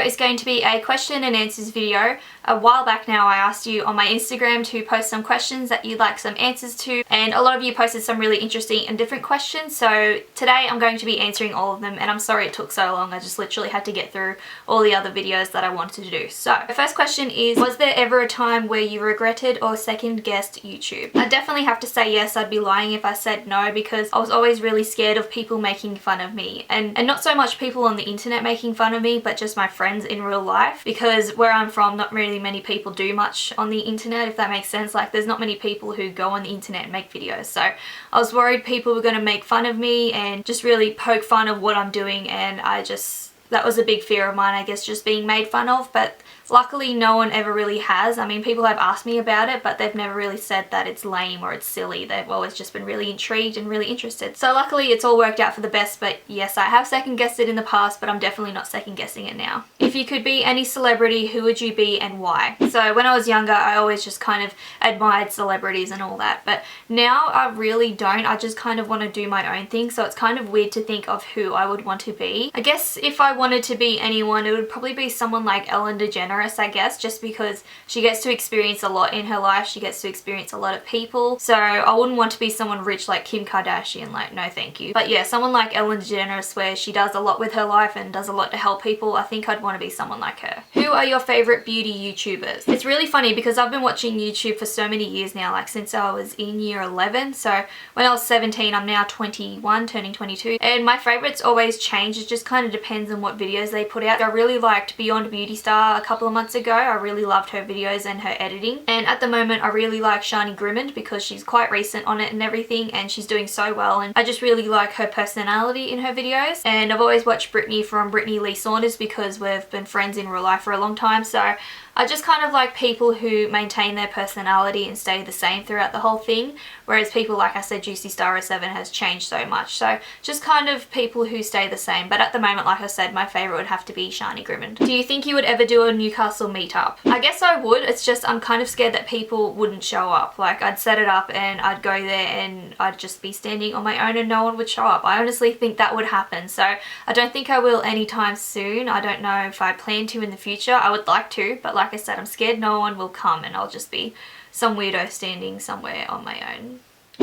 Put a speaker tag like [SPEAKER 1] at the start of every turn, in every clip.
[SPEAKER 1] is going to be a question and answers video. A while back now I asked you on my Instagram to post some questions that you'd like some answers to, and a lot of you posted some really interesting and different questions, so today I'm going to be answering all of them, and I'm sorry it took so long. I just literally had to get through all the other videos that I wanted to do. So the first question is, was there ever a time where you regretted or second guessed YouTube? I definitely have to say yes. I'd be lying if I said no, because I was always really scared of people making fun of me, and not so much people on the internet making fun of me, but just my friends in real life, because where I'm from not really many people do much on the internet, if that makes sense. Like, there's not many people who go on the internet and make videos, so I was worried people were going to make fun of me and just really poke fun of what I'm doing, and that was a big fear of mine, I guess, just being made fun of. But luckily no one ever really has. I mean, people have asked me about it, but they've never really said that it's lame or it's silly. They've always just been really intrigued and really interested. So luckily it's all worked out for the best, but yes, I have second guessed it in the past, but I'm definitely not second guessing it now. If you could be any celebrity, who would you be and why? So when I was younger, I always just kind of admired celebrities and all that, but now I really don't. I just kind of want to do my own thing, so it's kind of weird to think of who I would want to be. I guess if I wanted to be anyone, it would probably be someone like Ellen DeGeneres, I guess, just because she gets to experience a lot in her life. She gets to experience a lot of people, so I wouldn't want to be someone rich like Kim Kardashian. Like, no thank you. But yeah, someone like Ellen DeGeneres, where she does a lot with her life and does a lot to help people. I think I'd want to be someone like her. Who are your favorite beauty YouTubers? It's really funny because I've been watching YouTube for so many years now, like since I was in year 11. So when I was 17, I'm now 21, turning 22, and my favorites always change. It just kind of depends on what videos they put out. I really liked Beyond Beauty Star a couple of months ago. I really loved her videos and her editing, and at the moment I really like Shani Grimond because she's quite recent on it and everything, and she's doing so well, and I just really like her personality in her videos. And I've always watched Brittany from Brittany Lee Saunders because we've been friends in real life for a long time, so I just kind of like people who maintain their personality and stay the same throughout the whole thing, whereas people, like I said, Juicy Star 07 has changed so much. So just kind of people who stay the same. But at the moment, like I said, my favourite would have to be Shani Grimond. Do you think you would ever do a Newcastle meetup? I guess I would. It's just I'm kind of scared that people wouldn't show up. Like, I'd set it up and I'd go there and I'd just be standing on my own and no one would show up. I honestly think that would happen. So I don't think I will anytime soon. I don't know if I plan to in the future. I would like to, but like I said, I'm scared no one will come and I'll just be some weirdo standing somewhere on my own.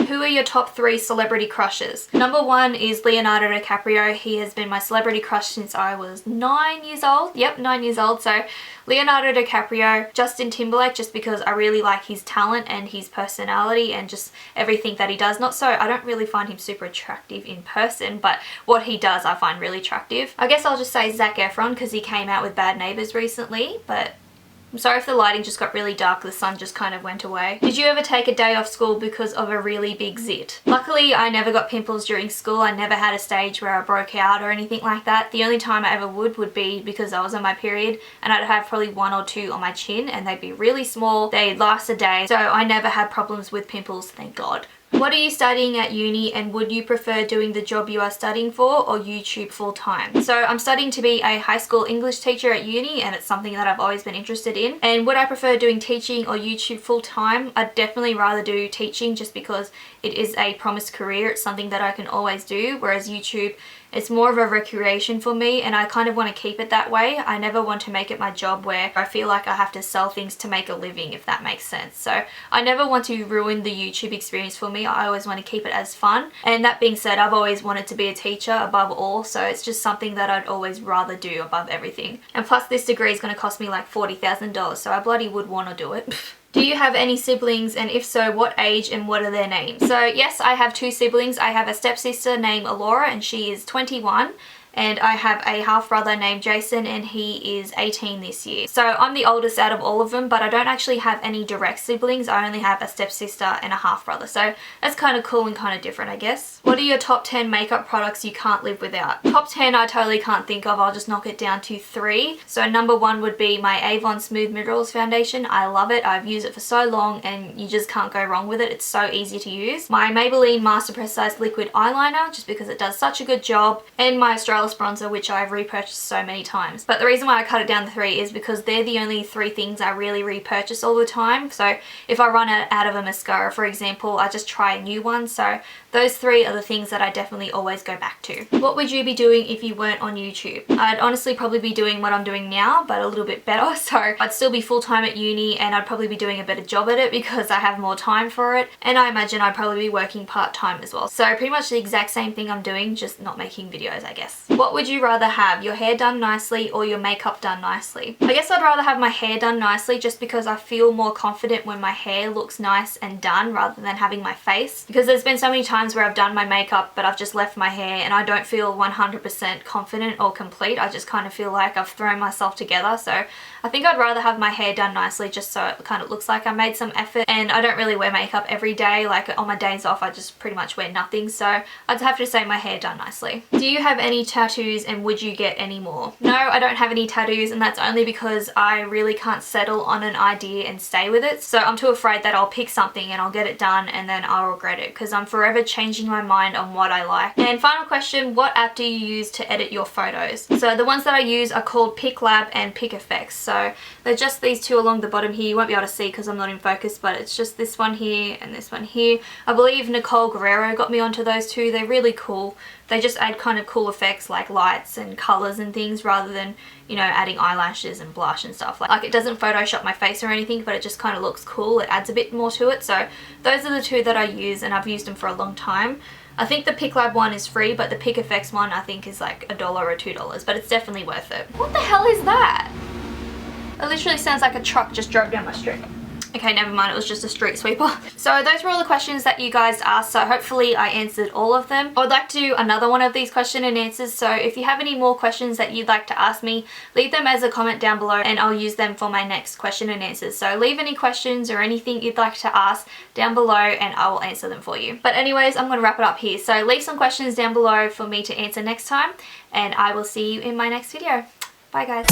[SPEAKER 1] Who are your top 3 celebrity crushes? Number 1 is Leonardo DiCaprio. He has been my celebrity crush since I was 9 years old. Yep, 9 years old. So Leonardo DiCaprio. Justin Timberlake, just because I really like his talent and his personality and just everything that he does. I don't really find him super attractive in person, but what he does I find really attractive. I guess I'll just say Zac Efron because he came out with Bad Neighbours recently, but I'm sorry if the lighting just got really dark, the sun just kind of went away. Did you ever take a day off school because of a really big zit? Luckily, I never got pimples during school. I never had a stage where I broke out or anything like that. The only time I ever would be because I was on my period, and I'd have probably 1 or 2 on my chin, and they'd be really small. They'd last a day, so I never had problems with pimples, thank God. What are you studying at uni, and would you prefer doing the job you are studying for or YouTube full time? So I'm studying to be a high school English teacher at uni, and it's something that I've always been interested in. And would I prefer doing teaching or YouTube full time? I'd definitely rather do teaching just because it is a promised career. It's something that I can always do, whereas YouTube, it's more of a recreation for me, and I kind of want to keep it that way. I never want to make it my job where I feel like I have to sell things to make a living, if that makes sense. So I never want to ruin the YouTube experience for me. I always want to keep it as fun. And that being said, I've always wanted to be a teacher above all, so it's just something that I'd always rather do above everything. And plus this degree is going to cost me like $40,000, so I bloody would want to do it. Do you have any siblings, and if so, what age and what are their names? So yes, I have 2 siblings. I have a stepsister named Alora and she is 21. And I have a half brother named Jason and he is 18 this year. So I'm the oldest out of all of them, but I don't actually have any direct siblings. I only have a stepsister and a half brother. So that's kind of cool and kind of different, I guess. What are your top 10 makeup products you can't live without? Top 10 I totally can't think of. I'll just knock it down to 3. So number 1 would be my Avon Smooth Minerals foundation. I love it. I've used it for so long and you just can't go wrong with it. It's so easy to use. My Maybelline Master Precise Liquid Eyeliner, just because it does such a good job. And my Australian Poreless bronzer, which I've repurchased so many times. But the reason why I cut it down to 3 is because they're the only 3 things I really repurchase all the time. So if I run out of a mascara, for example, I just try a new one. So those 3 are the things that I definitely always go back to. What would you be doing if you weren't on YouTube? I'd honestly probably be doing what I'm doing now, but a little bit better. So I'd still be full-time at uni, and I'd probably be doing a better job at it because I have more time for it. And I imagine I'd probably be working part-time as well. So pretty much the exact same thing I'm doing, just not making videos, I guess. What would you rather have, your hair done nicely or your makeup done nicely? I guess I'd rather have my hair done nicely just because I feel more confident when my hair looks nice and done rather than having my face. Because there's been so many times where I've done my makeup but I've just left my hair and I don't feel 100% confident or complete. I just kind of feel like I've thrown myself together. So I think I'd rather have my hair done nicely just so it kind of looks like I made some effort. And I don't really wear makeup every day. Like on my days off I just pretty much wear nothing. So I'd have to say my hair done nicely. Do you have any tattoos and would you get any more? No, I don't have any tattoos, and that's only because I really can't settle on an idea and stay with it. So I'm too afraid that I'll pick something and I'll get it done and then I'll regret it because I'm forever changing my mind on what I like. And final question, what app do you use to edit your photos? So the ones that I use are called PicLab and PicFX. So they're just these 2 along the bottom here. You won't be able to see because I'm not in focus, but it's just this one here and this one here. I believe Nicole Guerrero got me onto those 2. They're really cool. They just add kind of cool effects like lights and colours and things rather than, you know, adding eyelashes and blush and stuff. Like it doesn't Photoshop my face or anything, but it just kind of looks cool. It adds a bit more to it. So those are the 2 that I use, and I've used them for a long time. I think the PicLab one is free, but the PicFX one I think is like $1 or $2, but it's definitely worth it. What the hell is that? It literally sounds like a truck just drove down my street. Okay, never mind, it was just a street sweeper. So those were all the questions that you guys asked, so hopefully I answered all of them. I would like to do another one of these question and answers, so if you have any more questions that you'd like to ask me, leave them as a comment down below and I'll use them for my next question and answers. So leave any questions or anything you'd like to ask down below and I will answer them for you. But anyways, I'm going to wrap it up here. So leave some questions down below for me to answer next time, and I will see you in my next video. Bye guys.